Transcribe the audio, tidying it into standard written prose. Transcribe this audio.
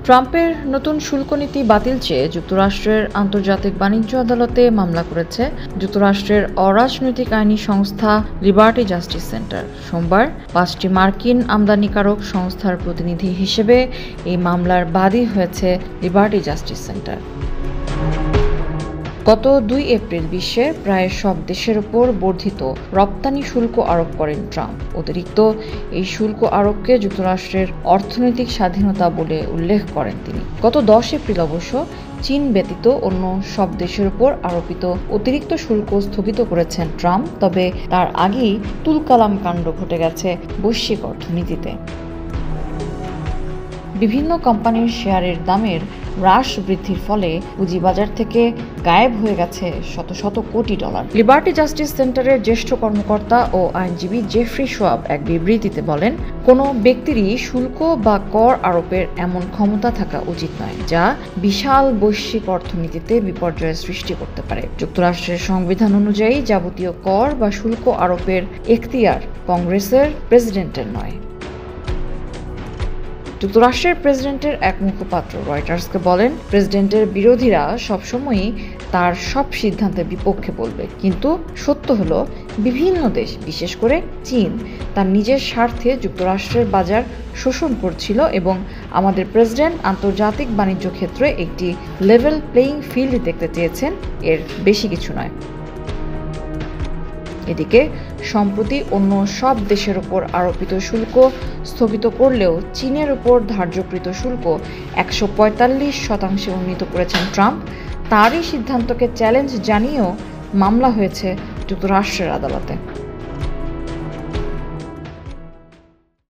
ট্রাম্পের নতুন শুল্ক নীতি বাতিল চেয়ে যুক্তরাষ্ট্রের আন্তর্জাতিক বাণিজ্য আদালতে মামলা করেছে যুক্তরাষ্ট্রের অরাজনৈতিক আইনি সংস্থা লিবার্টি জাস্টিস সেন্টার। সোমবার 5টি মার্কিন আমদানিকারক সংস্থার প্রতিনিধি হিসেবে এই মামলার বাদী হয়েছে লিবার্টি জাস্টিস সেন্টার। গত 2 এপ্রিল বিশ্বের প্রায় সব দেশের ওপর বর্ধিত রপ্তানি শুল্ক আরোপ করেন ট্রাম্প। অতিরিক্ত এই শুল্ক আরোপকে যুক্তরাষ্ট্রের অর্থনৈতিক স্বাধীনতা বলে উল্লেখ করেন তিনি। গত 10 এপ্রিল অবশ্য চীন ব্যতীত অন্য সব দেশের ওপর আরোপিত অতিরিক্ত শুল্ক স্থগিত করেছেন ট্রাম্প। তবে তার আগেই তুলকালাম কাণ্ড ঘটে গেছে বৈশ্বিক অর্থনীতিতে। বিভিন্ন কোম্পানির শেয়ারের দামের হ্রাস বৃদ্ধির ফলে পুঁজিবাজার থেকে গায়েব হয়ে গেছে শত শত কোটি ডলার। লিবার্টি জাস্টিস সেন্টারের জ্যেষ্ঠ কর্মকর্তা ও আইনজীবী জেফ্রি শোয়াব এক বিবৃতিতে বলেন, কোনো ব্যক্তিরই শুল্ক বা কর আরোপের এমন ক্ষমতা থাকা উচিত নয় যা বিশাল বৈশ্বিক অর্থনীতিতে বিপর্যয়ের সৃষ্টি করতে পারে। যুক্তরাষ্ট্রের সংবিধান অনুযায়ী যাবতীয় কর বা শুল্ক আরোপের এখতিয়ার কংগ্রেসের, প্রেসিডেন্টের নয়। যুক্তরাষ্ট্রের প্রেসিডেন্টের এক মুখপাত্র রয়টার্সকে বলেন, প্রেসিডেন্টের বিরোধীরা সবসময়ই তার সব সিদ্ধান্তের বিপক্ষে বলবে, কিন্তু সত্য হলো বিভিন্ন দেশ, বিশেষ করে চীন, তার নিজের স্বার্থে যুক্তরাষ্ট্রের বাজার শোষণ করছিল এবং আমাদের প্রেসিডেন্ট আন্তর্জাতিক বাণিজ্য ক্ষেত্রে একটি লেভেল প্লেইং ফিল্ড দেখতে চেয়েছেন, এর বেশি কিছু নয়। এদিকে সম্প্রতি অন্য সব দেশের ওপর আরোপিত শুল্ক স্থগিত করলেও চীনের উপর ধার্যকৃত শুল্ক 145% উন্নীত করেছেন ট্রাম্প। তারই সিদ্ধান্তকে চ্যালেঞ্জ জানিয়েও মামলা হয়েছে যুক্তরাষ্ট্রের আদালতে।